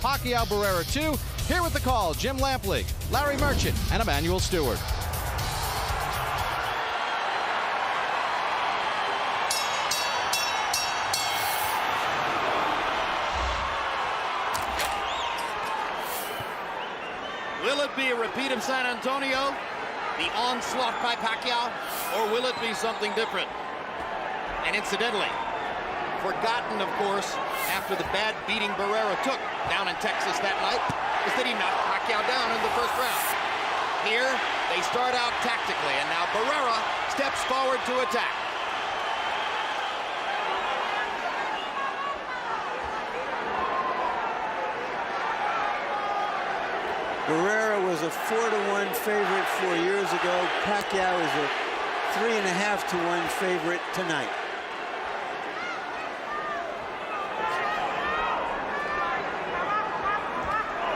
Pacquiao Barrera 2. Here with the call, Jim Lampley, Larry Merchant, and Emmanuel Stewart. Will it be a repeat of San Antonio, the onslaught by Pacquiao, or will it be something different? And incidentally, forgotten, of course, after the bad beating Barrera took down in Texas that night, is that he knocked Pacquiao down in the first round. Here, they start out tactically, and now Barrera steps forward to attack. Barrera was a 4-to-1 favorite 4 years ago. Pacquiao is a 3.5-to-1 favorite tonight.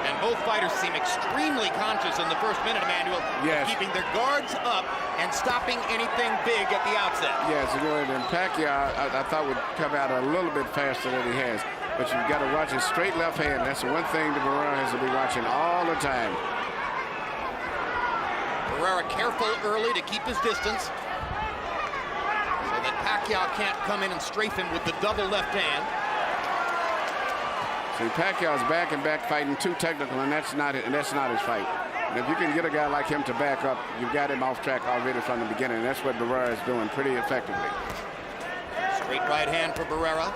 And both fighters seem extremely conscious in the first minute, Emmanuel, yes, of keeping their guards up and stopping anything big at the outset. Yes, and Pacquiao, I thought would come out a little bit faster than he has. But you've got to watch his straight left hand. That's the one thing that Barrera has to be watching all the time. Barrera careful early to keep his distance so that Pacquiao can't come in and strafe him with the double left hand. See, Pacquiao's back and back fighting too technical, and that's not his fight. And if you can get a guy like him to back up, you've got him off track already from the beginning. That's what Barrera is doing pretty effectively. Straight right hand for Barrera.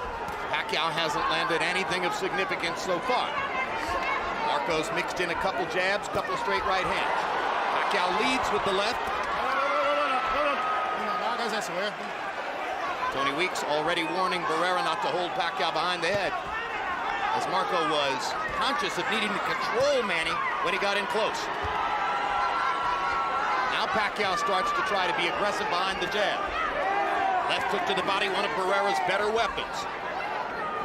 Pacquiao hasn't landed anything of significance so far. Marcos mixed in a couple jabs, couple straight right hands. Pacquiao leads with the left. Tony Weeks already warning Barrera not to hold Pacquiao behind the head, as Marco was conscious of needing to control Manny when he got in close. Now Pacquiao starts to try to be aggressive behind the jab. Left hook to the body, one of Barrera's better weapons.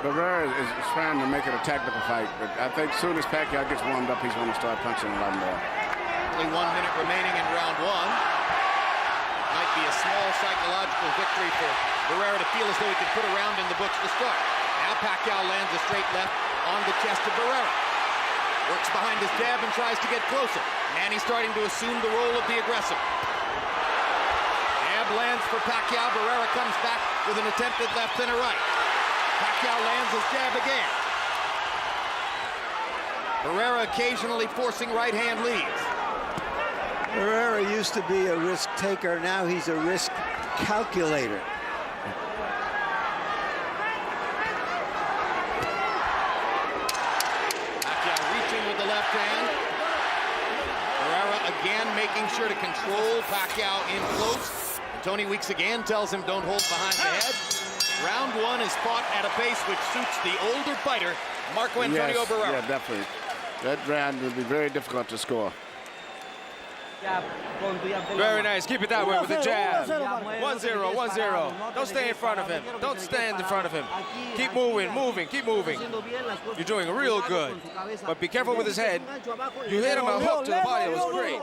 Barrera is trying to make it a tactical fight, but I think as soon as Pacquiao gets warmed up, he's going to start punching a lot more. Only 1 minute remaining in round one. Might be a small psychological victory for Barrera to feel as though he could put a round in the books to start. Now Pacquiao lands a straight left on the chest of Barrera. Works behind his jab and tries to get closer. Manny starting to assume the role of the aggressor. Jab lands for Pacquiao. Barrera comes back with an attempted left and a right. Pacquiao lands his jab again. Barrera occasionally forcing right hand leads. Barrera used to be a risk taker. Now he's a risk calculator. Pacquiao reaching with the left hand. Barrera again making sure to control Pacquiao in close. And Tony Weeks again tells him don't hold behind the head. Round one is fought at a pace which suits the older fighter, Marco Antonio Barrera. Yeah, definitely. That round will be very difficult to score. Very nice. Keep it that way with the jab. 1-0, 1-0. Don't stay in front of him. Don't stand in front of him. Keep moving, keep moving. You're doing real good. But be careful with his head. You hit him a hook to the body. It was great.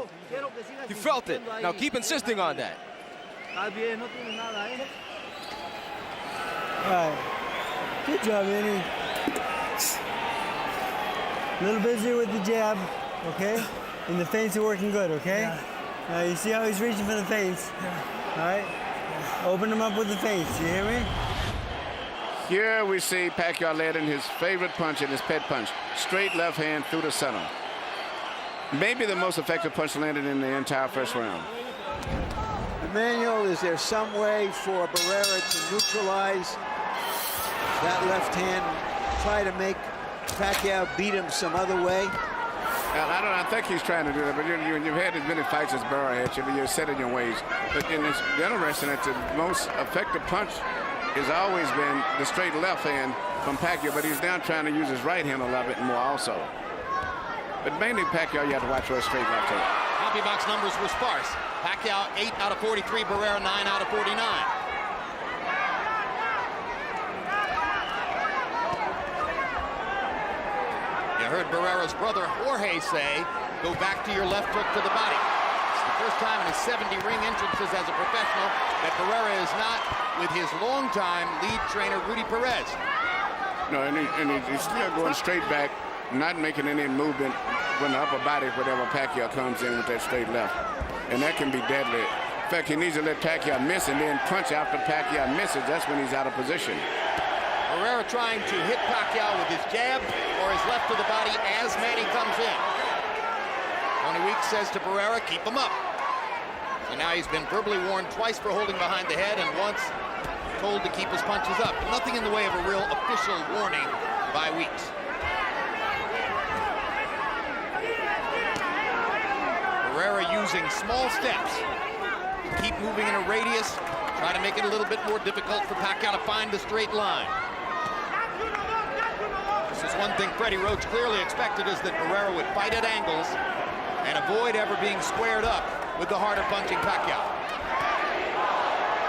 He felt it. Now keep insisting on that. All right. Good job, Manny. A little busy with the jab, okay? And the feints are working good, okay? Yeah. Now you see how he's reaching for the feints? Yeah. All right? Yeah. Open him up with the feints, you hear me? Here we see Pacquiao landing his favorite punch and his pet punch. Straight left hand through the center. Maybe the most effective punch landed in the entire first round. Emmanuel, is there some way for Barrera to neutralize that left hand, try to make Pacquiao beat him some other way? I think he's trying to do that, but you've had as many fights as Barrera had, you're set in your ways. But it's interesting that the most effective punch has always been the straight left hand from Pacquiao, but he's now trying to use his right hand a little bit more also. But mainly Pacquiao, you have to watch for a straight left hand. Copy box numbers were sparse. Pacquiao 8 out of 43, Barrera 9 out of 49. You heard Barrera's brother Jorge say, go back to your left hook to the body. It's the first time in his 70 ring entrances as a professional that Barrera is not with his longtime lead trainer, Rudy Perez. No, and he's still going straight back not making any movement when the upper body, whatever Pacquiao comes in with that straight left. And that can be deadly. In fact, he needs to let Pacquiao miss and then punch after Pacquiao misses. That's when he's out of position. Barrera trying to hit Pacquiao with his jab or his left to the body as Manny comes in. Tony Weeks says to Barrera, keep him up. So now he's been verbally warned twice for holding behind the head and once told to keep his punches up. Nothing in the way of a real official warning by Weeks. Barrera using small steps to keep moving in a radius, try to make it a little bit more difficult for Pacquiao to find the straight line. This is one thing Freddie Roach clearly expected, is that Barrera would fight at angles and avoid ever being squared up with the harder punching Pacquiao.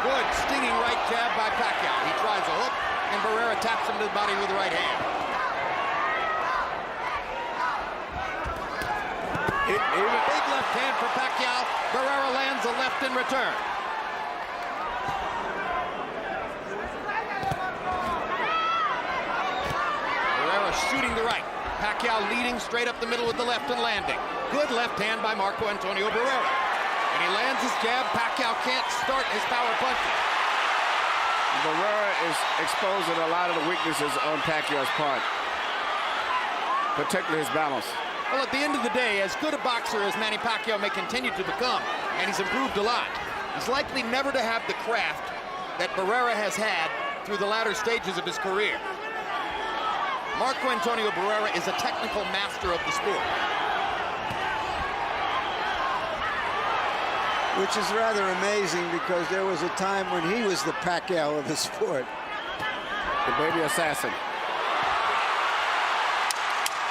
Good stinging right jab by Pacquiao. He tries a hook and Barrera taps him to the body with the right hand. Big left hand for Pacquiao. Barrera lands a left in return. Barrera shooting the right. Pacquiao leading straight up the middle with the left and landing. Good left hand by Marco Antonio Barrera. And he lands his jab. Pacquiao can't start his power punches. Barrera is exposing a lot of the weaknesses on Pacquiao's part, particularly his balance. Well, at the end of the day, as good a boxer as Manny Pacquiao may continue to become, and he's improved a lot, he's likely never to have the craft that Barrera has had through the latter stages of his career. Marco Antonio Barrera is a technical master of the sport. Which is rather amazing, because there was a time when he was the Pacquiao of the sport. The baby assassin.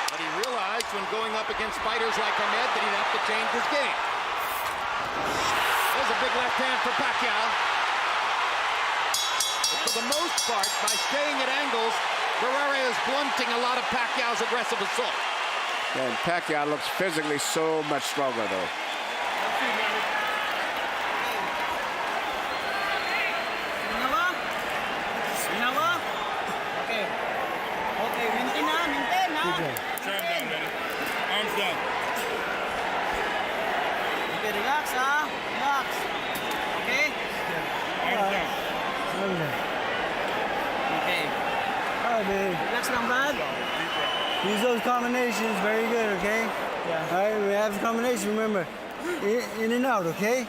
But he realized when going up against fighters like Ahmed that he'd have to change his game. There's a big left hand for Pacquiao. But for the most part, by staying at angles, Barrera is blunting a lot of Pacquiao's aggressive assault. And Pacquiao looks physically so much stronger, though. Use those combinations, very good, okay? Yeah. All right, we have a combination, remember, in and out, okay?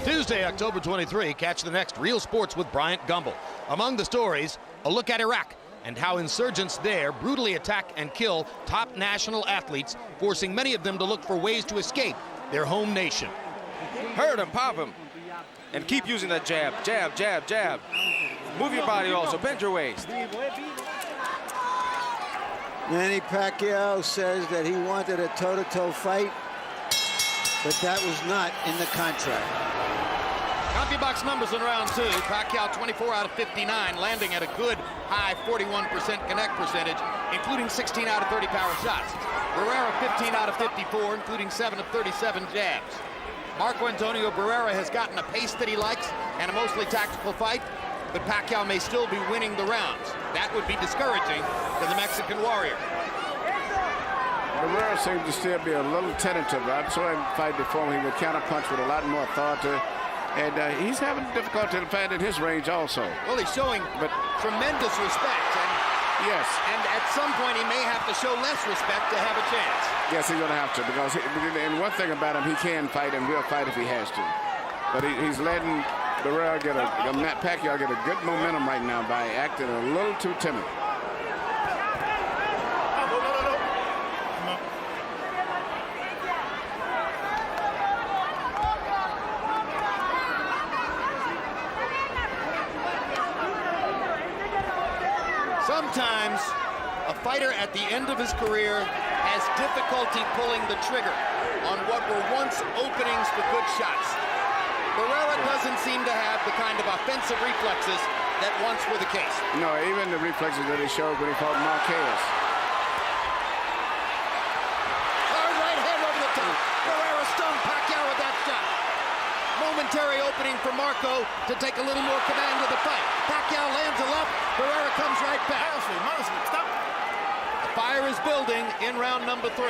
Tuesday, October 23, catch the next Real Sports with Bryant Gumbel. Among the stories, a look at Iraq and how insurgents there brutally attack and kill top national athletes, forcing many of them to look for ways to escape their home nation. Hurt him, pop him, and keep using that jab, jab, jab, jab. Move your body also, bend your waist. Manny Pacquiao says that he wanted a toe-to-toe fight, but that was not in the contract. CompuBox numbers in round two. Pacquiao 24 out of 59, landing at a good high 41% connect percentage, including 16 out of 30 power shots. Barrera 15 out of 54, including 7 of 37 jabs. Marco Antonio Barrera has gotten a pace that he likes and a mostly tactical fight, but Pacquiao may still be winning the rounds. That would be discouraging to the Mexican warrior. Barrera seems to still be a little tentative. I saw him fight before. He would counterpunch with a lot more authority. And he's having difficulty to fight at his range also. Well, he's showing tremendous respect. And, yes. And at some point, he may have to show less respect to have a chance. Yes, he's going to have to. Because and one thing about him, he can fight and will fight if he has to. But he's letting Barrera get Pacquiao get a good momentum right now by acting a little too timid. Sometimes a fighter at the end of his career has difficulty pulling the trigger on what were once openings for good shots. Barrera doesn't seem to have the kind of offensive reflexes that once were the case. No, even the reflexes that he showed when he fought Marquez. Hard right hand over the top. Barrera stung Pacquiao with that shot. Momentary opening for Marco to take a little more command of the fight. Pacquiao lands a left. Barrera comes right back. A fire is building in round number 3.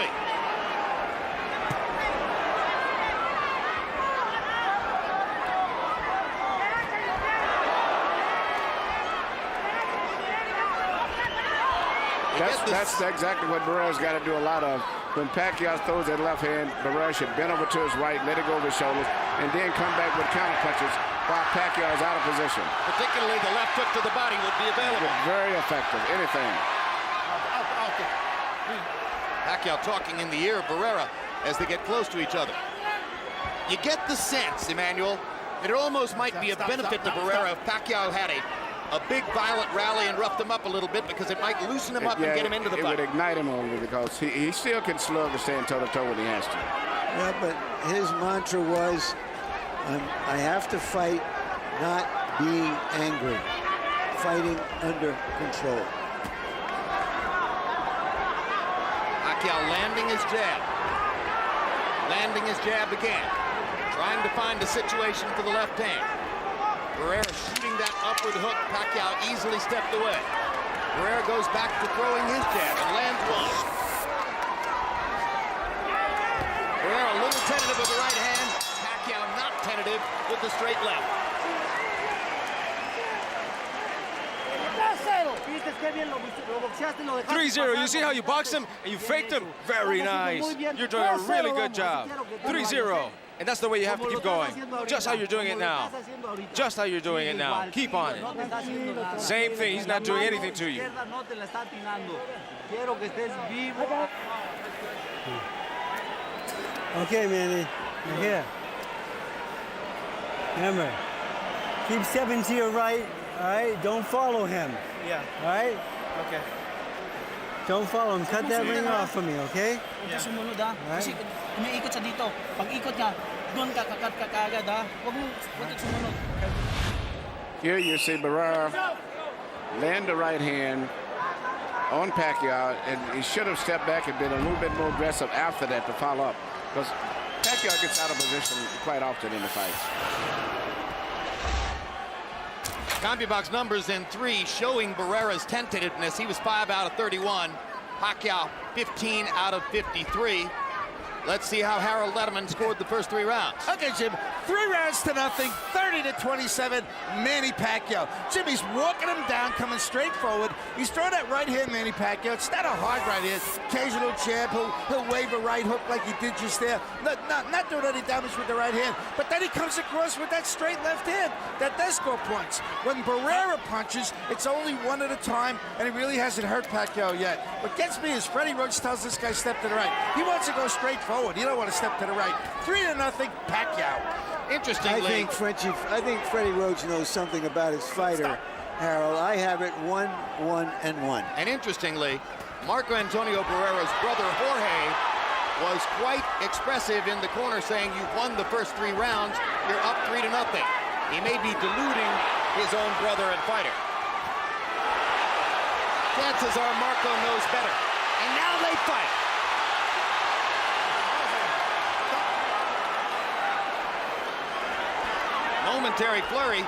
That's exactly what Barrera's got to do a lot of. When Pacquiao throws that left hand, Barrera should bend over to his right, let it go over his shoulders, and then come back with counter punches while Pacquiao is out of position. Particularly the left hook to the body would be available. Very effective, anything. Pacquiao talking in the ear of Barrera as they get close to each other. You get the sense, Emmanuel, that it almost might be a benefit to Barrera if Pacquiao had a big violent rally and roughed him up a little bit, because it might loosen him up and get him into the fight. It would ignite him a little bit, because he still can slug and stand toe-to-toe when he has to. Yeah, but his mantra was, I have to fight not being angry, fighting under control. Pacquiao landing his jab. Landing his jab again. Trying to find a situation for the left hand. Barrera shooting that upward hook. Pacquiao easily stepped away. Barrera goes back to throwing his jab and lands one. Barrera a little tentative with the right hand. Pacquiao not tentative with the straight left. 3-0. You see how you boxed him and you faked him? Very nice. You're doing a really good job. 3-0. And that's the way you have to keep going. Just how you're doing it now. Just how you're doing it now. Keep on it. Same thing. He's not doing anything to you. Okay, Manny. You're here. Remember, keep stepping to your right. All right? Don't follow him. Yeah. All right? Okay. Don't follow him. Cut that ring off for me, okay? Huwag ka sumunod, ha? Kasi umiikot sa dito. Pag ikot niya, doon ka kaagad, ha? Huwag ka sumunod. Here you see Barrera land the right hand on Pacquiao, and he should have stepped back and been a little bit more aggressive after that to follow up, because Pacquiao gets out of position quite often in the fights. CompuBox numbers in 3 showing Barrera's tentativeness. He was 5 out of 31. Pacquiao 15 out of 53. Let's see how Harold Letterman scored the first 3 rounds. Okay, Jim, 3 rounds to nothing, 30-27, Manny Pacquiao. Jim, he's walking him down, coming straight forward. He's throwing that right hand, Manny Pacquiao. It's not a hard right hand. Occasional jab, he'll wave a right hook like he did just there. Not doing any damage with the right hand, but then he comes across with that straight left hand. That does score points. When Barrera punches, it's only one at a time, and it really hasn't hurt Pacquiao yet. What gets me is Freddie Roach tells this guy step to the right. He wants to go straight forward. You don't want to step to the right. 3-0, Pacquiao. Interestingly, I think Freddie Roach knows something about his fighter, Harold. I have it 1-1-1. And interestingly, Marco Antonio Barrera's brother Jorge was quite expressive in the corner, saying you've won the first 3 rounds, you're up 3-0. He may be deluding his own brother and fighter. Chances are Marco knows better. And now they fight. Momentary flurry.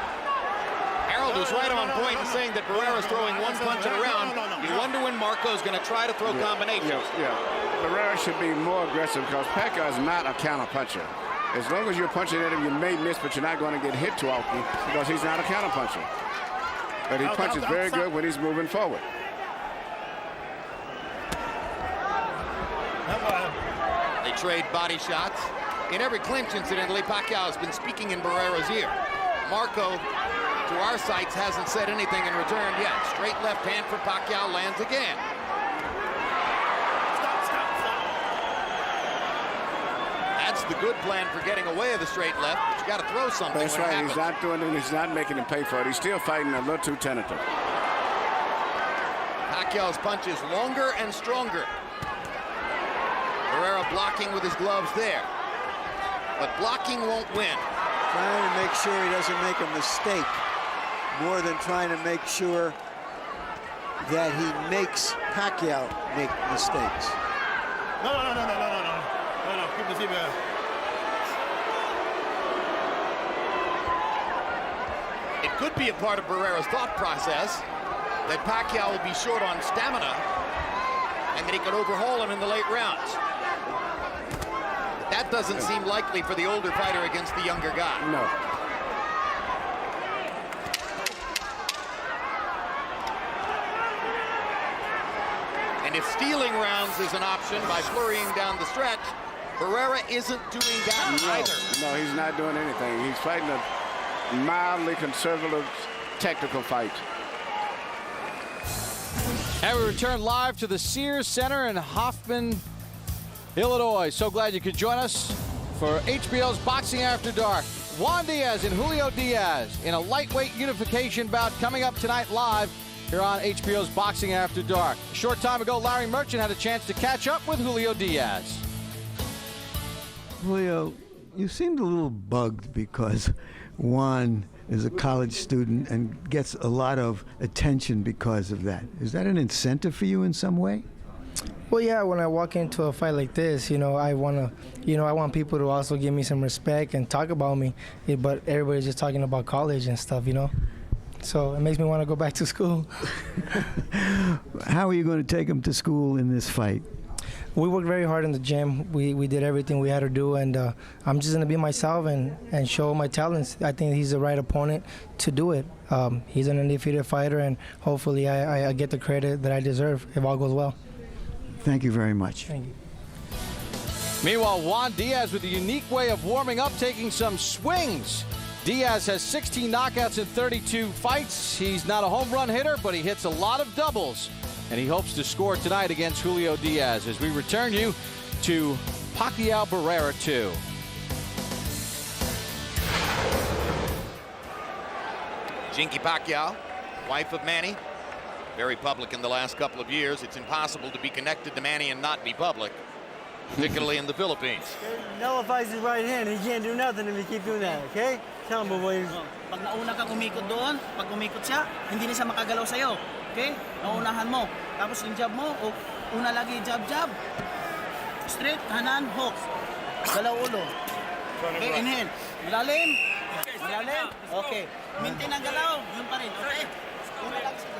Harold was right on point in saying that Barrera's throwing one punch in a round. You wonder when Marco's going to try to throw combinations. Yeah. Barrera should be more aggressive, because Pacquiao is not a counter puncher. As long as you're punching at him, you may miss, but you're not going to get hit too often, because he's not a counter puncher. But he punches very good when he's moving forward. They trade body shots. In every clinch, incidentally, Pacquiao has been speaking in Barrera's ear. Marco, to our sights, hasn't said anything in return yet. Straight left hand for Pacquiao lands again. That's the good plan for getting away of the straight left, but you got to throw something. That's right. He's not doing it. He's not making him pay for it. He's still fighting a little too tentative. Pacquiao's punch is longer and stronger. Barrera blocking with his gloves there. But blocking won't win. Trying to make sure he doesn't make a mistake, more than trying to make sure that he makes Pacquiao make mistakes. No. Keep the feet. It could be a part of Barrera's thought process that Pacquiao will be short on stamina and that he could overhaul him in the late rounds. That doesn't seem likely for the older fighter against the younger guy. No. And if stealing rounds is an option by flurrying down the stretch, Barrera isn't doing that either. No, he's not doing anything. He's fighting a mildly conservative technical fight. And we return live to the Sears Center in Hoffman, Illinois. So glad you could join us for HBO's Boxing After Dark. Juan Diaz and Julio Diaz in a lightweight unification bout coming up tonight live here on HBO's Boxing After Dark. A short time ago, Larry Merchant had a chance to catch up with Julio Diaz. Julio, you seemed a little bugged because Juan is a college student and gets a lot of attention because of that. Is that an incentive for you in some way? Well, yeah, when I walk into a fight like this, I want people to also give me some respect and talk about me, but everybody's just talking about college and stuff, So it makes me want to go back to school. How are you going to take him to school in this fight? We worked very hard in the gym. We did everything we had to do, and I'm just going to be myself and show my talents. I think he's the right opponent to do it. He's an undefeated fighter, and hopefully I get the credit that I deserve if all goes well. Thank you very much. Thank you. Meanwhile, Juan Diaz with a unique way of warming up, taking some swings. Diaz has 16 knockouts in 32 fights. He's not a home run hitter, but he hits a lot of doubles. And he hopes to score tonight against Julio Diaz as we return you to Pacquiao Barrera 2. Jinky Pacquiao, wife of Manny, very public in the last couple of years. It's impossible to be connected to Manny and not be public, particularly in the Philippines. It nullifies his right hand. He can't do nothing if he keep doing that, okay? Tell him, boy. Pag nauna kang umikot doon, pag umikot siya, hindi na siya makagalaw sa'yo. Okay? Naunahan mo. Tapos yung jab mo, una lagi jab. Straight, kanan, hooks. Galaw ulo. Okay, inhale. Lalim. Okay. Maintain ang galaw. Yun pa rin. Okay? Una lang siya.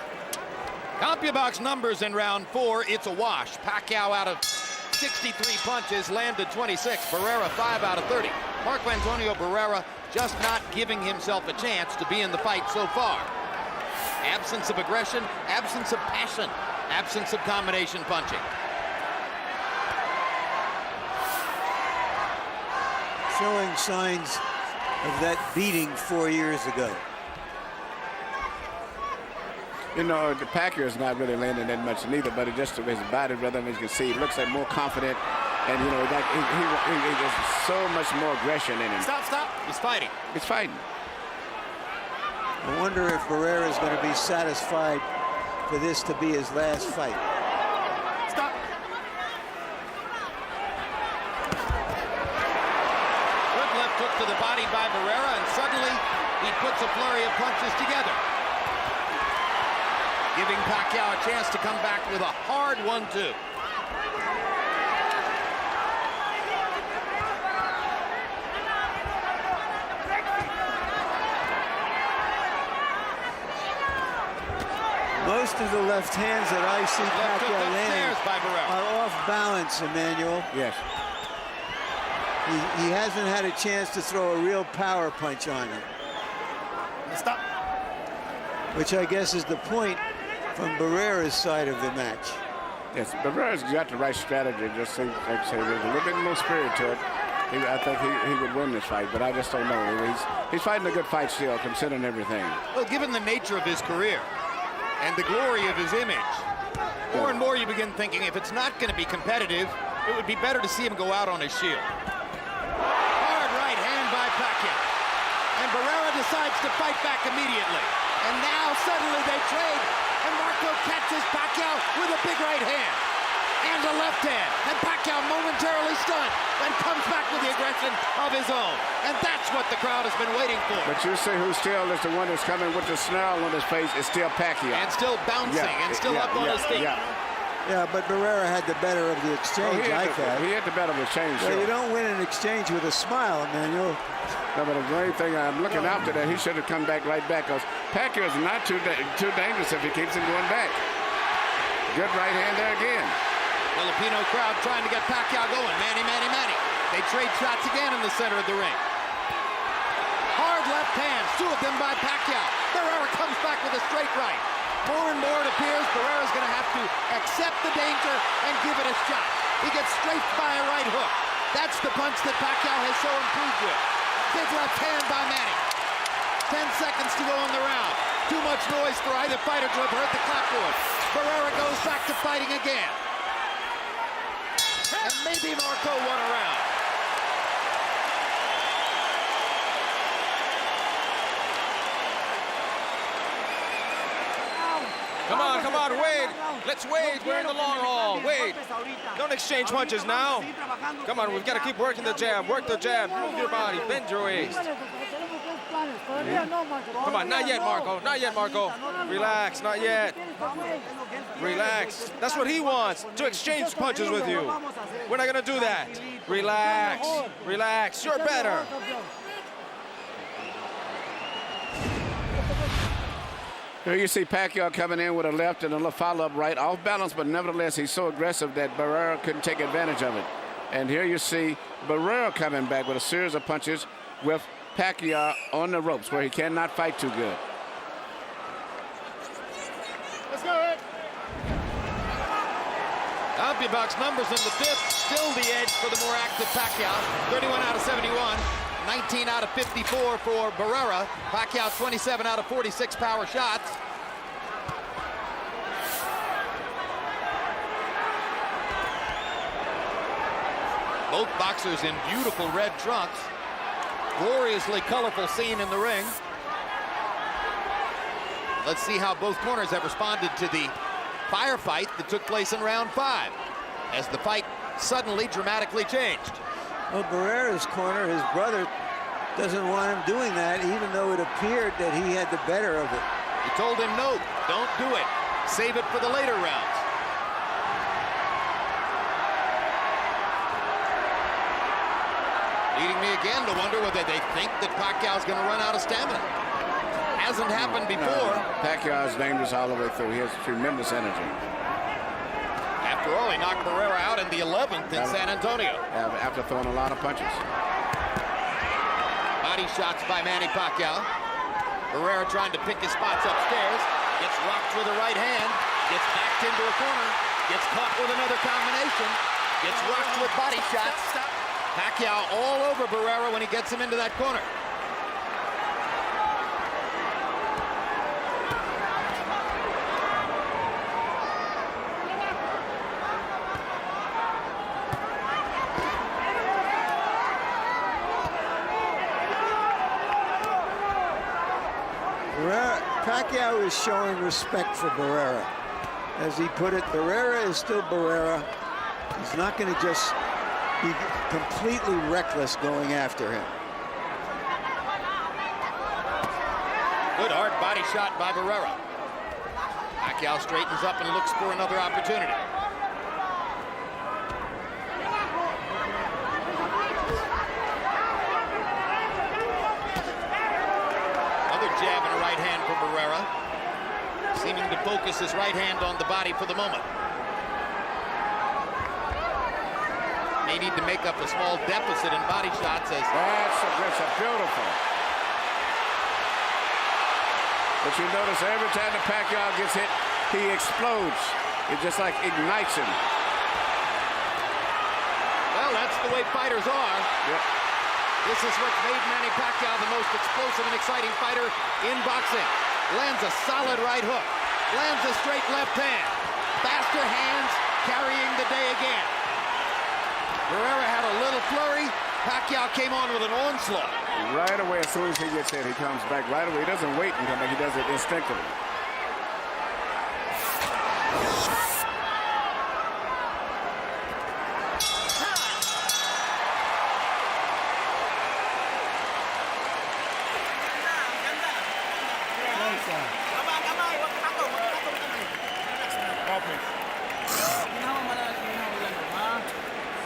CompuBox numbers in round 4, it's a wash. Pacquiao out of 63 punches, landed 26. Barrera 5 out of 30. Marco Antonio Barrera just not giving himself a chance to be in the fight so far. Absence of aggression, absence of passion, absence of combination punching. Showing signs of that beating 4 years ago. The Pacquiao is not really landing that much neither, but it just his body, brother, as you can see, he looks like more confident, and he has so much more aggression in him. Stop. He's fighting. He's fighting. I wonder if Barrera is going to be satisfied for this to be his last fight. Stop. Good left hook to the body by Barrera, and suddenly he puts a flurry of punches together, giving Pacquiao a chance to come back with a hard 1-2. Most of the left hands that I see Pacquiao landing by Barrera are off balance, Emmanuel. Yes. He hasn't had a chance to throw a real power punch on him. Stop. Which I guess is the point from Barrera's side of the match. Yes, Barrera's got the right strategy. Just like I say, there's a little bit more spirit to it. I think he would win this fight, but I just don't know. He's fighting a good fight still, considering everything. Well, given the nature of his career and the glory of his image, more and more you begin thinking if it's not going to be competitive, it would be better to see him go out on his shield. Hard right hand by Pacquiao. And Barrera decides to fight back immediately. And now suddenly they trade, and Marco catches Pacquiao with a big right hand and a left hand. And Pacquiao momentarily stunned, then comes back with the aggression of his own. And that's what the crowd has been waiting for. But you see who still is the one that's coming with the snarl on his face is still Pacquiao. And still bouncing and still up on his feet. Yeah, but Barrera had the better of the exchange, I thought. He had the better of the exchange. Well, you don't win an exchange with a smile, Emmanuel. No, but the great thing, I'm looking after that, he should have come back right back, because Pacquiao is not too dangerous if he keeps him going back. Good right hand there again. Filipino crowd trying to get Pacquiao going. Manny. They trade shots again in the center of the ring. Hard left hands, two of them by Pacquiao. Barrera comes back with a straight right. More and more it appears Barrera's going to have to accept the danger and give it a shot. He gets strafed by a right hook. That's the punch that Pacquiao has so improved with. Big left hand by Manny. 10 seconds to go in the round. Too much noise for either fighter to have heard the clapboard. Barrera goes back to fighting again. And maybe Marco won a round. Come on, Wade. Let's Wade. We're in the long haul. Wade, don't exchange punches now. Come on, we've got to keep working the jab. Work the jab. Move your body. Bend your waist. Come on, not yet, Marco. Not yet, Marco. Relax, not yet. Relax. That's what he wants, to exchange punches with you. We're not going to do that. Relax. Relax. You're better. Here you see Pacquiao coming in with a left and a follow-up right, off balance, but nevertheless he's so aggressive that Barrera couldn't take advantage of it. And here you see Barrera coming back with a series of punches with Pacquiao on the ropes where he cannot fight too good. Let's go, Ed. CompuBox numbers in the fifth, still the edge for the more active Pacquiao. 31 out of 71. 19 out of 54 for Barrera. Pacquiao 27 out of 46 power shots. Both boxers in beautiful red trunks. Gloriously colorful scene in the ring. Let's see how both corners have responded to the firefight that took place in round 5 as the fight suddenly dramatically changed. Well, Barrera's corner, his brother, doesn't want him doing that, even though it appeared that he had the better of it. He told him, no, don't do it. Save it for the later rounds. Leading me again to wonder whether they think that Pacquiao's going to run out of stamina. Hasn't happened before. No, Pacquiao is dangerous all the way through. He has tremendous energy. After all, he knocked Barrera out in the 11th in San Antonio. After throwing a lot of punches. Body shots by Manny Pacquiao. Barrera trying to pick his spots upstairs. Gets rocked with a right hand. Gets backed into a corner. Gets caught with another combination. Gets rocked with body shots. Pacquiao all over Barrera when he gets him into that corner. Pacquiao is showing respect for Barrera. As he put it, Barrera is still Barrera. He's not going to just be completely reckless going after him. Good hard body shot by Barrera. Pacquiao straightens up and looks for another opportunity. Jab and a right hand for Barrera, seeming to focus his right hand on the body for the moment. May need to make up a small deficit in body shots as... That's aggressive, beautiful. But you notice every time the Pacquiao gets hit, he explodes. It just like ignites him. Well, that's the way fighters are. Yep. This is what's made Manny Pacquiao the most explosive and exciting fighter in boxing. Lands a solid right hook. Lands a straight left hand. Faster hands carrying the day again. Barrera had a little flurry. Pacquiao came on with an onslaught. Right away, as soon as he gets hit, he comes back right away. He doesn't wait and come back. He does it instinctively.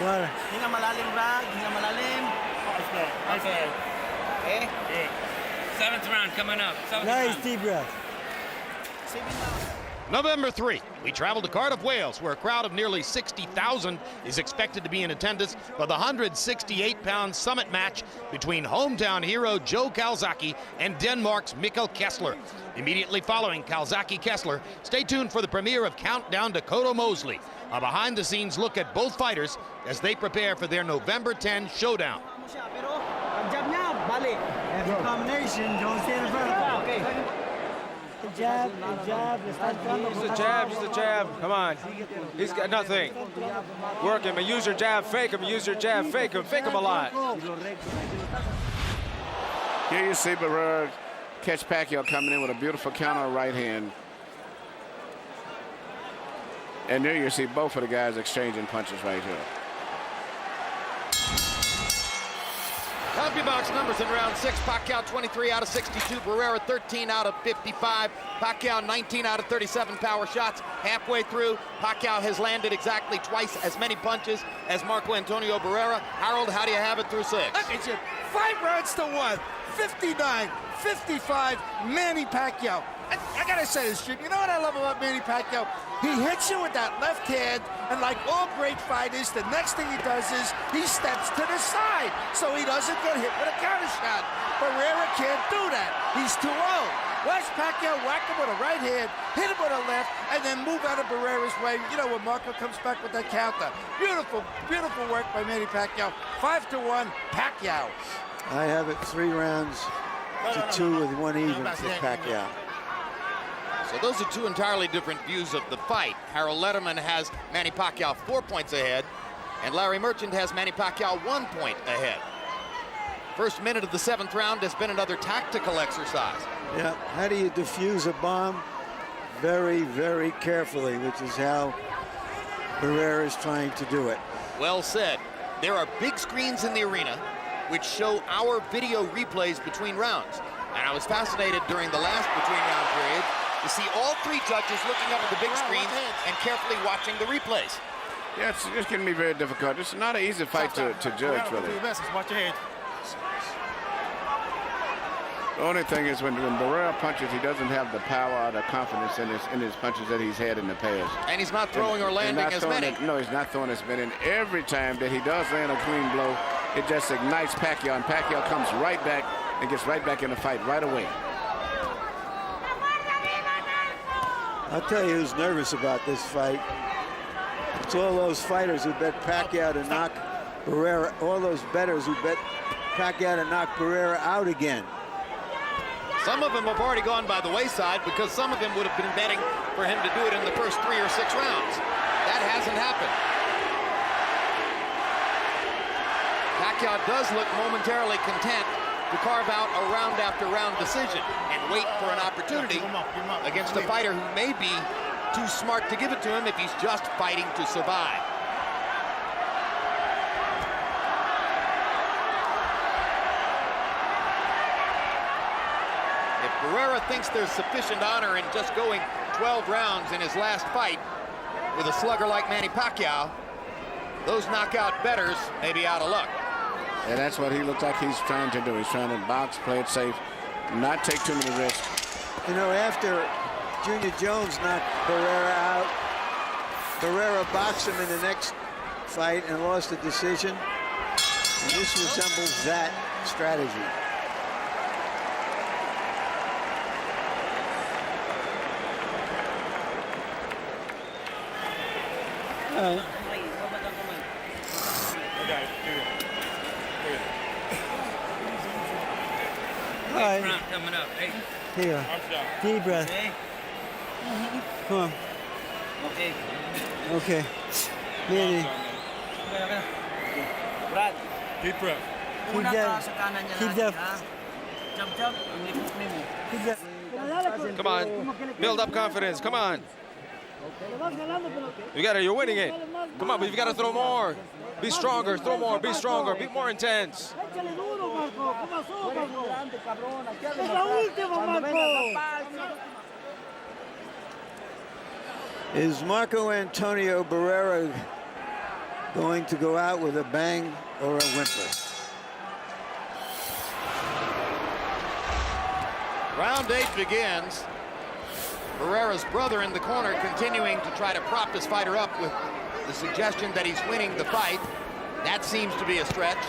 Hinga malalim, Brad. Hinga malalim. Okay. Okay. 7th round coming up. Nice deep breath. November 3, we travel to Cardiff, Wales, where a crowd of nearly 60,000 is expected to be in attendance for the 168-pound summit match between hometown hero Joe Calzaghe and Denmark's Mikkel Kessler. Immediately following Calzaghe-Kessler, stay tuned for the premiere of Countdown to Kodo Mosley, a behind-the-scenes look at both fighters as they prepare for their November 10 showdown. Combination, don't stand in front of him. Okay. Jab, jab, Just a jab, just a jab. Come on. He's got nothing. Work him and use your jab, fake him, use your jab, fake him a lot. Here you see Barrera catch Pacquiao coming in with a beautiful counter right hand. And there you see both of the guys exchanging punches right here. CompuBox numbers in round 6. Pacquiao 23 out of 62. Barrera 13 out of 55. Pacquiao 19 out of 37 power shots. Halfway through, Pacquiao has landed exactly twice as many punches as Marco Antonio Barrera. Harold, how do you have it through 6? Look at you. 5 rounds to 1. 59-55, Manny Pacquiao. I gotta say this, Jim. You know what I love about Manny Pacquiao? He hits you with that left hand, and like all great fighters, the next thing he does is he steps to the side so he doesn't get hit with a counter shot. Barrera can't do that. He's too old. Watch Pacquiao whack him with a right hand, hit him with a left, and then move out of Barrera's way. You know, when Marco comes back with that counter. Beautiful, beautiful work by Manny Pacquiao. 5-1, Pacquiao. I have it 3 rounds to 2 with 1 even for Pacquiao. So those are two entirely different views of the fight. Harold Letterman has Manny Pacquiao 4 points ahead, and Larry Merchant has Manny Pacquiao 1 point ahead. First minute of the 7th round has been another tactical exercise. Yeah, how do you defuse a bomb? Very, very carefully, which is how Barrera is trying to do it. Well said. There are big screens in the arena which show our video replays between rounds. And I was fascinated during the last between-round period to see all 3 judges looking up at the big screens and carefully watching the replays. Yeah, it's going to be very difficult. It's not an easy fight to judge, really. Watch your head. The only thing is when Barrera punches, he doesn't have the power or the confidence in his punches that he's had in the past. And he's not throwing or landing as many. No, he's not throwing as many. And every time that he does land a clean blow, it just ignites Pacquiao, and Pacquiao comes right back and gets right back in the fight right away. I'll tell you who's nervous about this fight. It's all those fighters who bet Pacquiao to knock Barrera, all those bettors who bet Pacquiao to knock Barrera out again. Some of them have already gone by the wayside because some of them would have been betting for him to do it in the first 3 or 6 rounds. That hasn't happened. Pacquiao does look momentarily content to carve out a round-after-round decision and wait for an opportunity against a fighter who may be too smart to give it to him if he's just fighting to survive. If Barrera thinks there's sufficient honor in just going 12 rounds in his last fight with a slugger like Manny Pacquiao, those knockout bettors may be out of luck. And that's what he looks like he's trying to do. He's trying to box, play it safe, not take too many risks. You know, after Junior Jones knocked Barrera out, Barrera boxed him in the next fight and lost the decision. And this resembles that strategy. All right. Coming up. Hey. Here. Deep breath. Okay. Come on. Okay. Okay. Manny. Brad. Deep breath. Keep Una ka that. sa kanan niya Keep lagi, that. ha? Jab, ang likod mo. Keep that. Come on, build up confidence. Come on. You got it. You're winning it. Come on, but you've got to throw more. Be stronger. Throw more. Be stronger. Be more intense. Is Marco Antonio Barrera going to go out with a bang or a whimper? Round 8 begins. Barrera's brother in the corner continuing to try to prop his fighter up with the suggestion that he's winning the fight. That seems to be a stretch.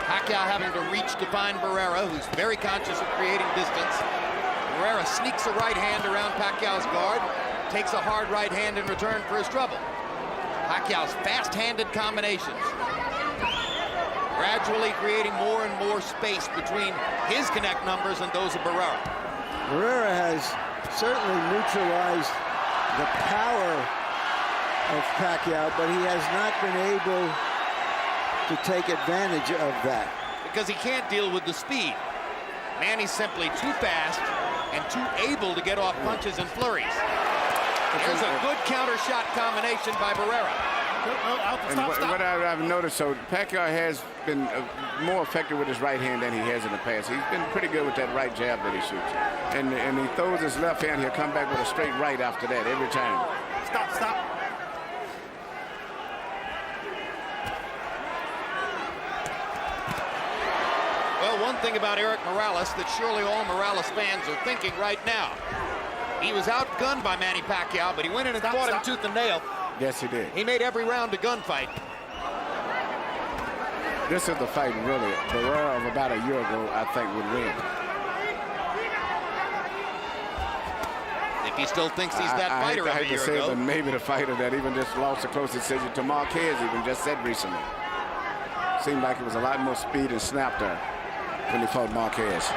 Pacquiao having to reach to find Barrera, who's very conscious of creating distance. Barrera sneaks a right hand around Pacquiao's guard, takes a hard right hand in return for his trouble. Pacquiao's fast-handed combinations, gradually creating more and more space between his connect numbers and those of Barrera. Barrera has certainly neutralized the power of Pacquiao, but he has not been able to take advantage of that. Because he can't deal with the speed. Manny's simply too fast and too able to get off punches and flurries. There's a good counter shot combination by Barrera. And what I've noticed, so Pacquiao has been more effective with his right hand than he has in the past. He's been pretty good with that right jab that he shoots. And he throws his left hand, he'll come back with a straight right after that every time. Stop. Well, one thing about Erik Morales that surely all Morales fans are thinking right now. He was outgunned by Manny Pacquiao, but he went in and fought him tooth and nail. Yes, he did. He made every round a gunfight. This is the fight, really. Barrera of about a year ago, I think, would win. If he still thinks he's that fighter of a year ago. But maybe the fighter that even just lost a close decision to Marquez, even just said recently. Seemed like it was a lot more speed and snap there when he fought Marquez.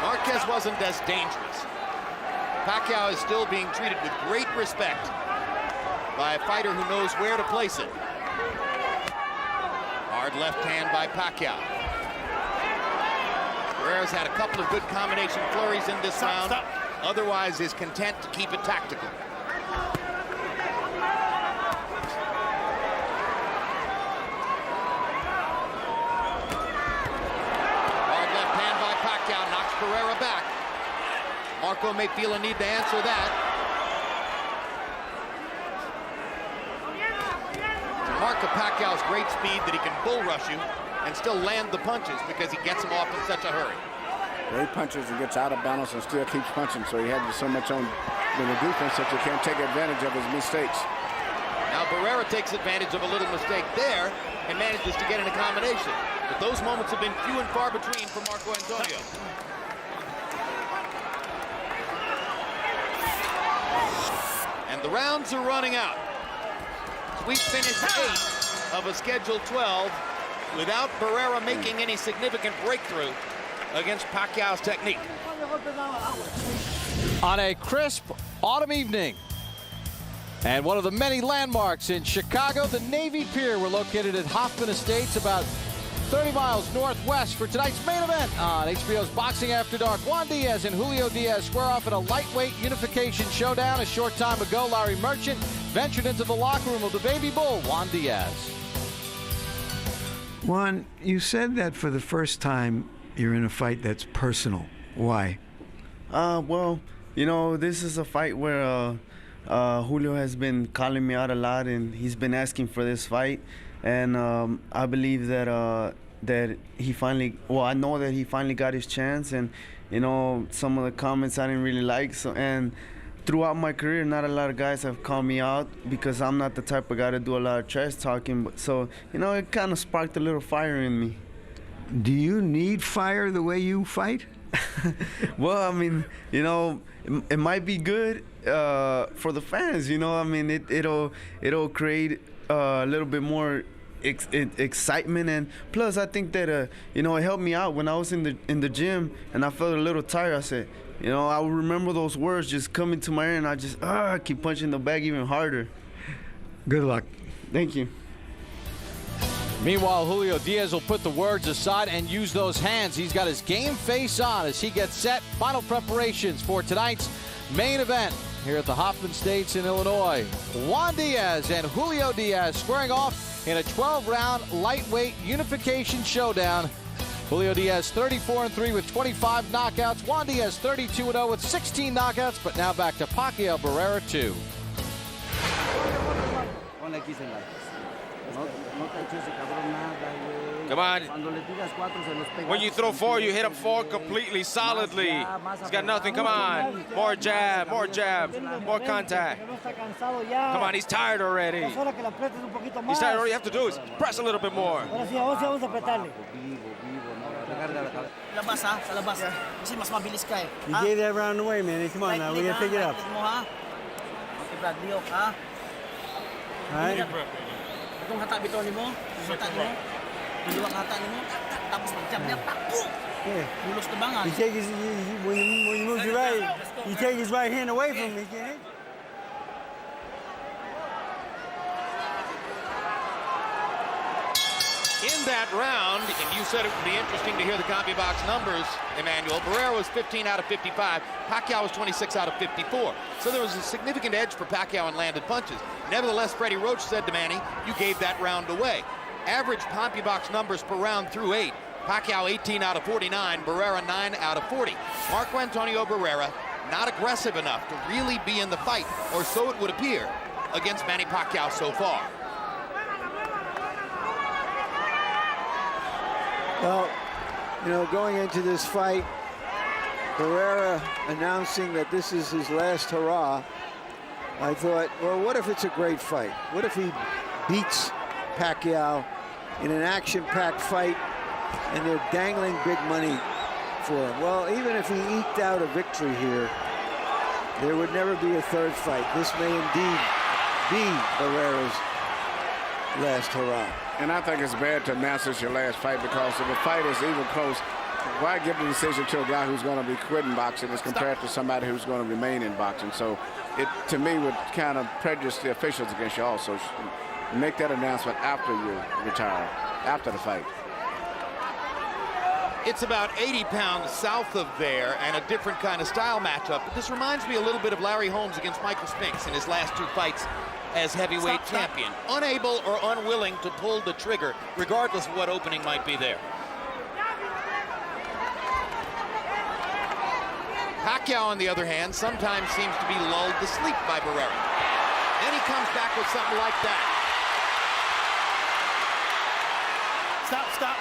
Marquez wasn't as dangerous. Pacquiao is still being treated with great respect by a fighter who knows where to place it. Hard left hand by Pacquiao. Barrera's had a couple of good combination flurries in this round. Otherwise is content to keep it tactical. Hard left hand by Pacquiao knocks Barrera back. Marco may feel a need to answer that. Marco Pacquiao's great speed that he can bull rush you and still land the punches because he gets them off in such a hurry. He punches and gets out of balance and still keeps punching, so he has so much on the defense that you can't take advantage of his mistakes. Now Barrera takes advantage of a little mistake there and manages to get in a combination. But those moments have been few and far between for Marco Antonio. And the rounds are running out. We've finished 8 of a scheduled 12 without Barrera making any significant breakthrough against Pacquiao's technique. On a crisp autumn evening, and one of the many landmarks in Chicago, the Navy Pier. We're located at Hoffman Estates, about 30 miles northwest, for tonight's main event on HBO's Boxing After Dark. Juan Diaz and Julio Diaz square off in a lightweight unification showdown. A short time ago, Larry Merchant ventured into the locker room of the Baby Bull, Juan Diaz. Juan, you said that for the first time you're in a fight that's personal. Why? Well, you know, this is a fight where Julio has been calling me out a lot, and he's been asking for this fight. And I believe that that he finally, well, I know that he finally got his chance. And, you know, some of the comments I didn't really like. So, and throughout my career, not a lot of guys have called me out because I'm not the type of guy to do a lot of trash talking. But so, you know, it kind of sparked a little fire in me. Do you need fire the way you fight? Well, I mean, you know, it might be good for the fans. You know, I mean, it'll create a little bit more excitement, and plus, I think that you know, it helped me out when I was in the gym and I felt a little tired. I said, you know, I will remember those words just coming to my ear, and I just keep punching the bag even harder. Good luck. Thank you. Meanwhile, Julio Diaz will put the words aside and use those hands. He's got his game face on as he gets set. Final preparations for tonight's main event here at the Hoffman Estates in Illinois. Juan Diaz and Julio Diaz squaring off in a 12-round lightweight unification showdown. Julio Diaz 34-3 with 25 knockouts. Juan Diaz 32-0 with 16 knockouts. But now back to Pacquiao Barrera 2. Come on. When you throw 4, you hit him 4 completely, solidly. He's got nothing. Come on. More jab, more contact. Come on, he's tired already. He's tired. All you have to do is press a little bit more. Labas ha, sa labas. Kasi mas mabilis ka eh. You gave that round away, man. Come on now, we gotta pick it up. Okay, Brad, Leo, ha? All right. Itong hata bito ni mo, hata ni mo. Duluwang hata ni mo, tapos mag-jab niya, takbo! Mulos na bangan. You take his, when you move your right, you take his right hand away from him, he can't hit. In that round, and you said it would be interesting to hear the CompuBox numbers, Emmanuel. Barrera was 15 out of 55. Pacquiao was 26 out of 54. So there was a significant edge for Pacquiao in landed punches. Nevertheless, Freddie Roach said to Manny, you gave that round away. Average CompuBox numbers per round through 8. Pacquiao 18 out of 49, Barrera 9 out of 40. Marco Antonio Barrera not aggressive enough to really be in the fight, or so it would appear, against Manny Pacquiao so far. Well, you know, going into this fight, Barrera announcing that this is his last hurrah, I thought, well, what if it's a great fight? What if he beats Pacquiao in an action-packed fight and they're dangling big money for him? Well, even if he eked out a victory here, there would never be a third fight. This may indeed be Barrera's last hurrah. And I think it's bad to announce this your last fight, because if a fight is even close, why give the decision to a guy who's going to be quitting boxing as compared to somebody who's going to remain in boxing? So it, to me, would kind of prejudice the officials against you also. Make that announcement after you retire, after the fight. It's about 80 pounds south of there and a different kind of style matchup. But this reminds me a little bit of Larry Holmes against Michael Spinks in his last 2 fights as heavyweight champion. Unable or unwilling to pull the trigger, regardless of what opening might be there. Pacquiao, on the other hand, sometimes seems to be lulled to sleep by Barrera. Then he comes back with something like that. Stop.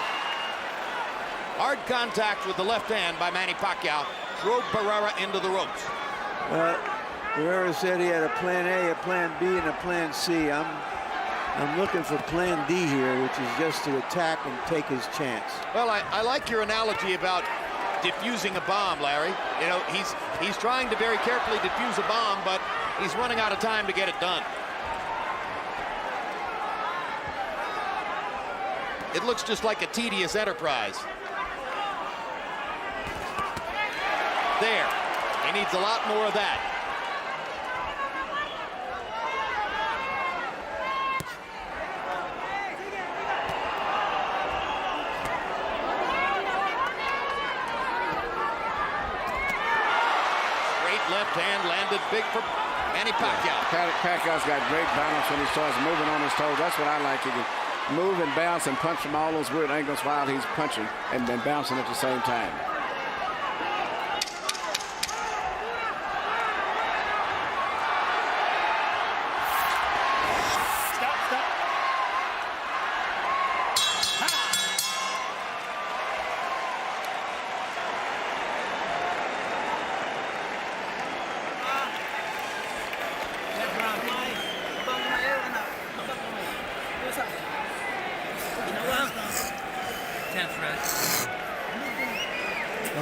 Hard contact with the left hand by Manny Pacquiao drove Barrera into the ropes. Barrera said he had a plan A, a plan B, and a plan C. I'm looking for plan D here, which is just to attack and take his chance. Well, I like your analogy about diffusing a bomb, Larry. You know, he's trying to very carefully diffuse a bomb, but he's running out of time to get it done. It looks just like a tedious enterprise. There. He needs a lot more of that. Straight left hand landed big for Manny Pacquiao. Pacquiao's got great balance when he starts moving on his toes. That's what I like. He can move and bounce and punch from all those weird angles while he's punching and then bouncing at the same time.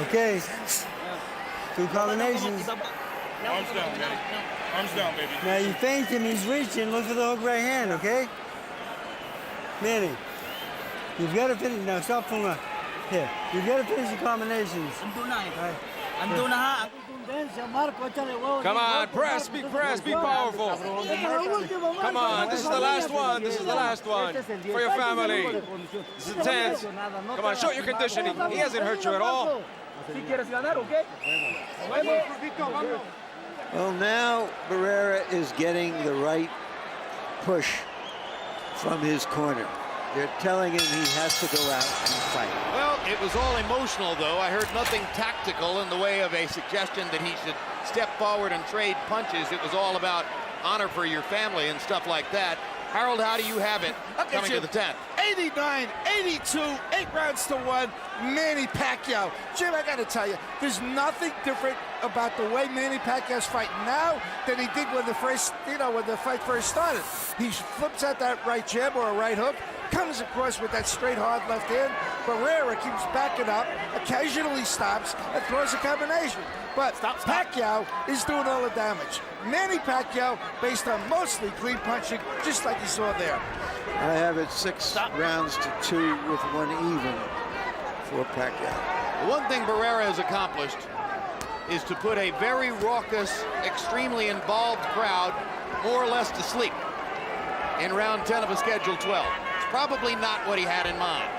Okay. 2 combinations. Arms down, baby. Arms down, baby. Now you feint him, he's reaching. Look for the hook right hand, okay? Manny, you've got to finish. Now stop from the. Here. You've got to finish the combinations. Ando na ha. Come on, press, be powerful. Come on, this is the last one. This is the last one for your family. This is intense. Come on, show your conditioning. He hasn't hurt you at all. Well, now Barrera is getting the right push from his corner. They're telling him he has to go out and fight. Well, it was all emotional, though. I heard nothing tactical in the way of a suggestion that he should step forward and trade punches. It was all about honor for your family and stuff like that. Harold, how do you have it coming to the 10th? 89-82, 8 rounds to 1, Manny Pacquiao. Jim, I got to tell you, there's nothing different about the way Manny Pacquiao's fighting now than he did when the fight first started. He flips out that right jab or a right hook, comes across with that straight, hard left hand. Barrera keeps backing up, occasionally stops, and throws a combination. But Pacquiao is doing all the damage. Manny Pacquiao, based on mostly clean punching, just like you saw there. I have it 6 rounds to 2 with 1 even for Pacquiao. The one thing Barrera has accomplished is to put a very raucous, extremely involved crowd more or less to sleep in round 10 of a scheduled 12. It's probably not what he had in mind.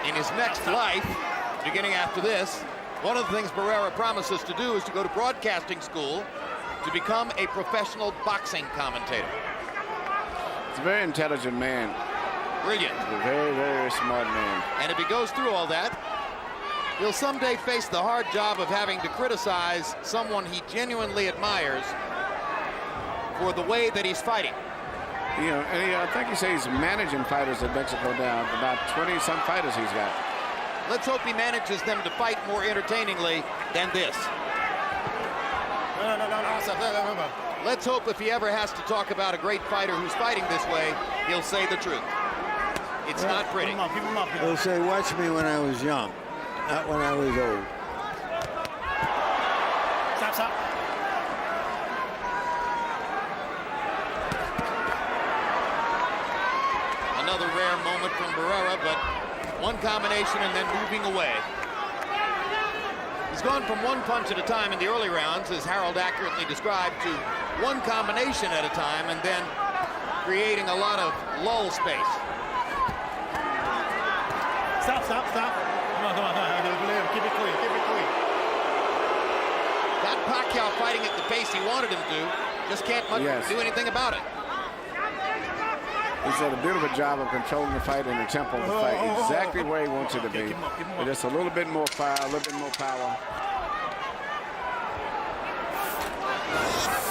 In his next life, beginning after this, one of the things Barrera promises to do is to go to broadcasting school to become a professional boxing commentator. He's a very intelligent man. Brilliant. He's a very, very smart man. And if he goes through all that, he'll someday face the hard job of having to criticize someone he genuinely admires for the way that he's fighting. You know, and I think he says he's managing fighters in Mexico now, about 20-some fighters he's got. Let's hope he manages them to fight more entertainingly than this. No. Let's hope if he ever has to talk about a great fighter who's fighting this way, he'll say the truth. It's not pretty. He'll say, watch me when I was young, not when I was old. Stop. Another rare moment from Barrera, but one combination and then moving away. He's gone from one punch at a time in the early rounds, as Harold accurately described, to one combination at a time and then creating a lot of lull space. Stop. Come on. Keep it clean. Got Pacquiao fighting at the pace he wanted him to do, just can't do anything about it. He's done a beautiful job of controlling the fight and the tempo of the fight exactly where he wants it to be. With just a little bit more fire, a little bit more power.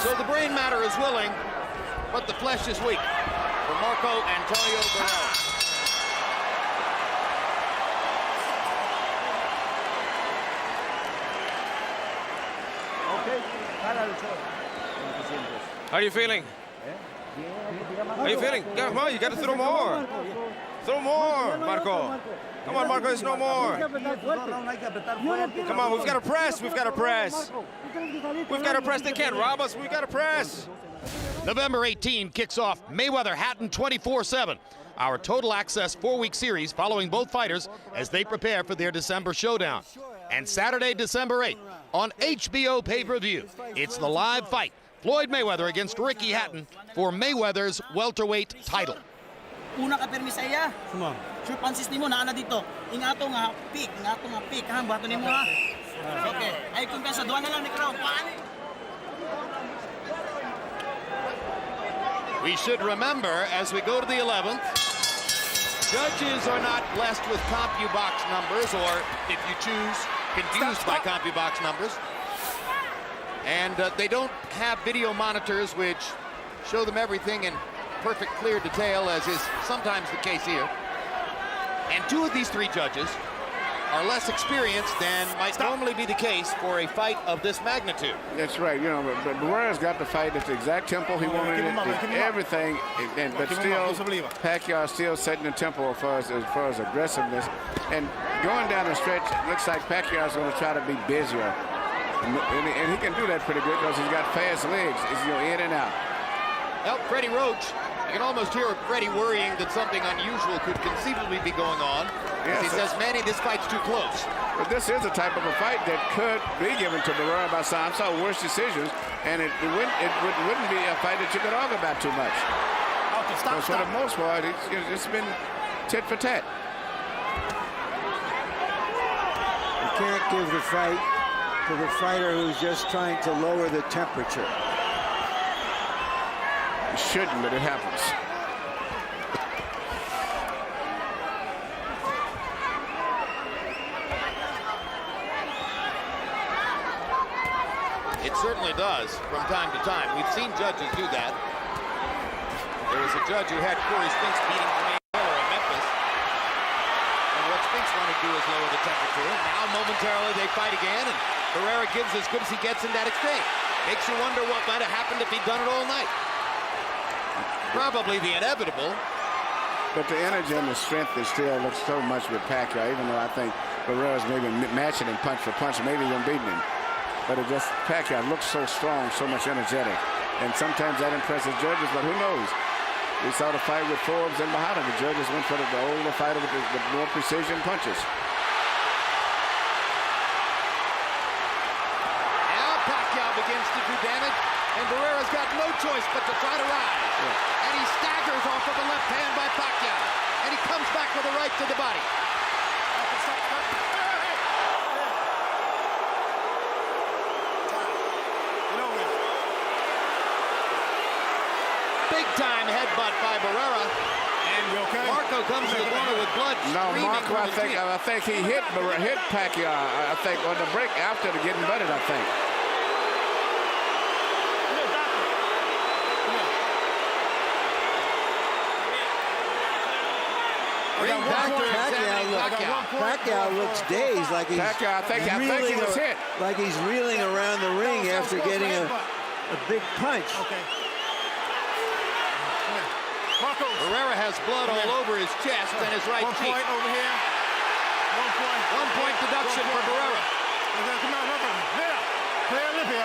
So the brain matter is willing, but the flesh is weak for Marco Antonio Barrera. How are you feeling? How are you feeling? Come on, you got to throw more. Throw more, Marco. Come on, Marco, there's no more. Come on, we've got to press. We've got to press. They can't rob us. We've got to press. November 18 kicks off Mayweather-Hatton 24/7. Our total access 4-week series following both fighters as they prepare for their December showdown. And Saturday, December 8th on HBO pay-per-view, it's the live fight. Floyd Mayweather against Ricky Hatton for Mayweather's welterweight title. Una ka permis iya. Sure pansis nimo naa na dito. Ingato nga pick ha bato nimo ha. Okay. Ay kung sa duwa na lang ni crowd. We should remember as we go to the 11th, judges are not blessed with CompuBox numbers, or if you choose, confused by CompuBox numbers. And they don't have video monitors which show them everything in perfect, clear detail, as is sometimes the case here. And 2 of these 3 judges are less experienced than might normally be the case for a fight of this magnitude. That's right. You know, but Barrera's got the fight at the exact tempo he wanted it, everything, but still, Pacquiao still setting the tempo as far as aggressiveness. And going down the stretch, it looks like Pacquiao's going to try to be busier. And he can do that pretty good because he's got fast legs. He's in and out. Well, Freddie Roach, you can almost hear Freddie worrying that something unusual could conceivably be going on. Yes, he says, Manny, this fight's too close. But this is a type of a fight that could be given to Barrera by some worse decisions, and it wouldn't be a fight that you could argue about too much. Stop. For the most part, it's been tit for tat. You can't give the fight to the fighter who's just trying to lower the temperature. You shouldn't, but it happens. It certainly does from time to time. We've seen judges do that. There was a judge who had Corey Spinks beating Jermaine Miller in Memphis. And what Spinks wanted to do is lower the temperature. Now momentarily they fight again, and Barrera gives as good as he gets in that exchange. Makes you wonder what might have happened if he'd done it all night. Probably the inevitable. But the energy and the strength is still looks so much with Pacquiao, even though I think Barrera's maybe matching him punch for punch, maybe even beating him. But it just, Pacquiao looks so strong, so much energetic. And sometimes that impresses judges, but who knows? We saw the fight with Forbes and Bahada. The judges went for the older fighter with the more precision punches. Now Pacquiao begins to do damage, and Barrera's got no choice but to try to rise. Yeah. And he staggers off of a left hand by Pacquiao. And he comes back with a right to the body. Big-time headbutt by Barrera. And okay? Marco comes to the corner with blood. No, Marco, I think he hit Pacquiao. I think on the break after the getting butted, I think. Pacquiao looks dazed, like he's I think he was hit. Like he's reeling around the ring after getting a big punch. Okay. Barrera has blood all over his chest and his right cheek. 1 point over here. 1 point. 1 point deduction for Barrera. Come on,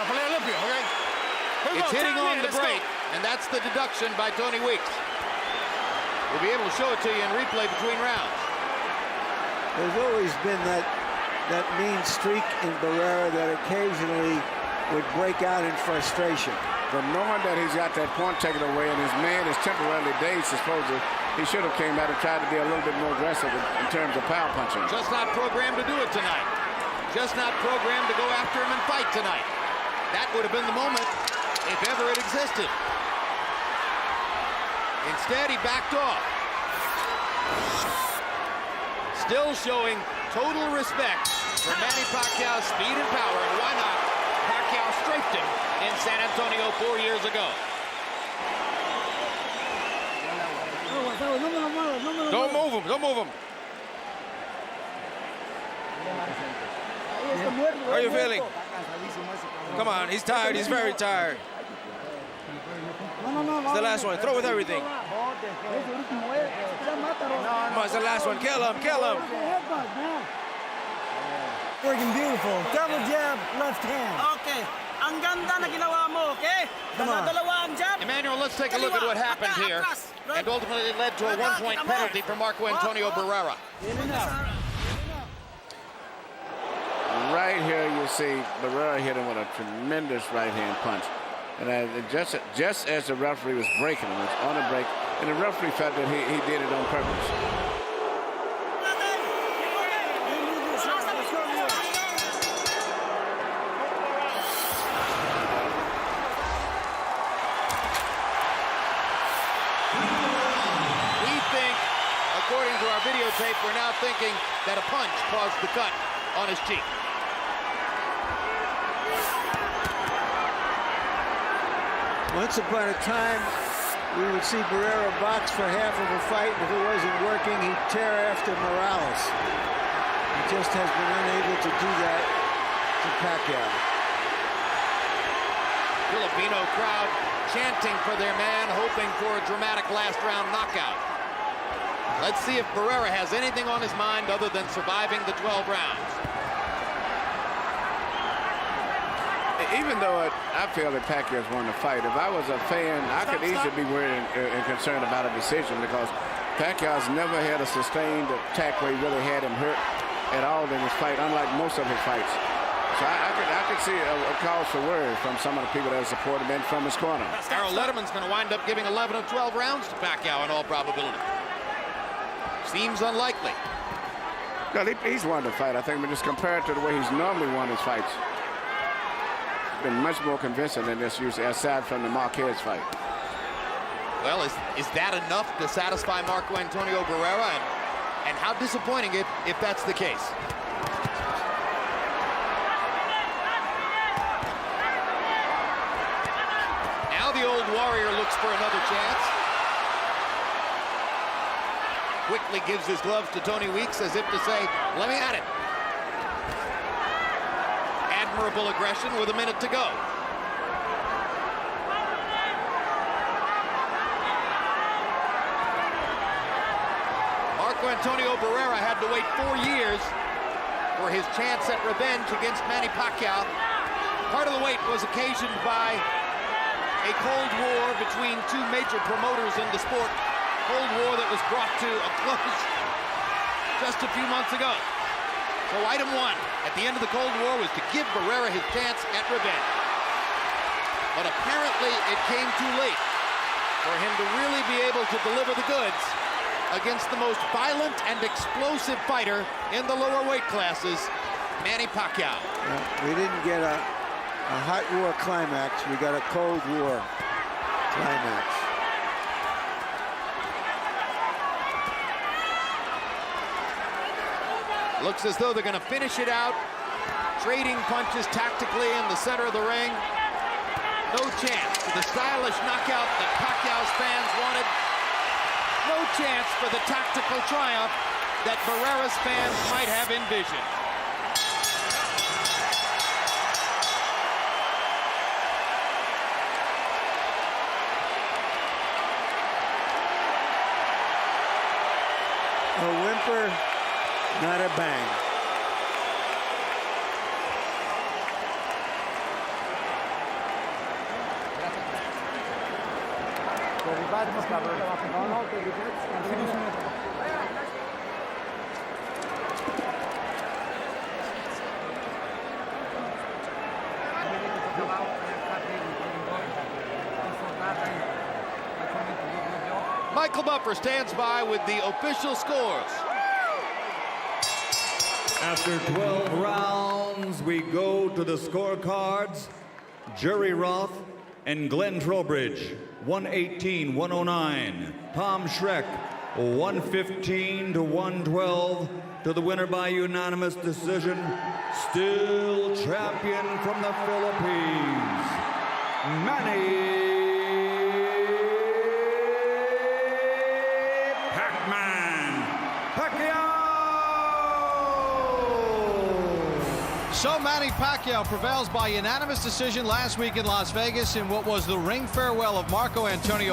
play Olympia, okay? It's hitting on the break, and that's the deduction by Tony Weeks. We'll be able to show it to you in replay between rounds. There's always been that mean streak in Barrera that occasionally would break out in frustration. But knowing that he's got that point taken away and his man is temporarily dazed, supposedly, he should have came out and tried to be a little bit more aggressive in terms of power punching. Just not programmed to do it tonight. Just not programmed to go after him and fight tonight. That would have been the moment if ever it existed. Instead, he backed off. Still showing total respect for Manny Pacquiao's speed and power, and why not? Pacquiao strafed him in San Antonio 4 years ago. Don't move him. Don't move him. How are you feeling? Come on, he's tired. He's very tired. It's the last one. Throw with everything. Come on, it's the last one. Kill him. Kill him. Working beautiful. Double jab, left hand. Okay. Ang ganda na ginawa mo, okay? Dalawa ang jab. Emmanuel, let's take a look at what happened here. And ultimately led to a 1-point penalty for Marco Antonio Barrera. Right here you see Barrera hit him with a tremendous right-hand punch. And just as the referee was breaking him, it was on a break, and the referee felt that he did it on purpose. According to our videotape, we're now thinking that a punch caused the cut on his cheek. Once upon a time, we would see Barrera box for half of a fight, and if it wasn't working, he'd tear after Morales. He just has been unable to do that to Pacquiao. Filipino crowd chanting for their man, hoping for a dramatic last-round knockout. Let's see if Barrera has anything on his mind other than surviving the 12 rounds. Even though I feel that Pacquiao's won the fight, if I was a fan, I could easily be worried and concerned about a decision, because Pacquiao's never had a sustained attack where he really had him hurt at all in his fight, unlike most of his fights. So I could see a cause for worry from some of the people that support him and from his corner. Harold Letterman's going to wind up giving 11 of 12 rounds to Pacquiao in all probability. Seems unlikely. Well, he's won the fight, I think, but just compared to the way he's normally won his fights, been much more convincing than this usually, aside from the Marquez fight. Well, is that enough to satisfy Marco Antonio Barrera? And how disappointing if that's the case. Now the old warrior looks for another chance. Quickly gives his gloves to Tony Weeks as if to say, let me at it. Admirable aggression with a minute to go. Marco Antonio Barrera had to wait 4 years for his chance at revenge against Manny Pacquiao. Part of the wait was occasioned by a Cold War between two major promoters in the sport. Cold War that was brought to a close just a few months ago. So item one at the end of the Cold War was to give Barrera his chance at revenge. But apparently it came too late for him to really be able to deliver the goods against the most violent and explosive fighter in the lower weight classes, Manny Pacquiao. Yeah, we didn't get a hot war climax. We got a Cold War climax. Looks as though they're going to finish it out. Trading punches tactically in the center of the ring. No chance for the stylish knockout that Pacquiao's fans wanted. No chance for the tactical triumph that Barrera's fans might have envisioned. A whimper, not a bang. Michael Buffer stands by with the official scores. After 12 rounds, we go to the scorecards. Jerry Roth and Glenn Trowbridge, 118-109. Tom Schreck, 115-112. To the winner by unanimous decision, still champion from the Philippines, Manny Pacquiao. So Manny Pacquiao prevails by unanimous decision last week in Las Vegas in what was the ring farewell of Marco Antonio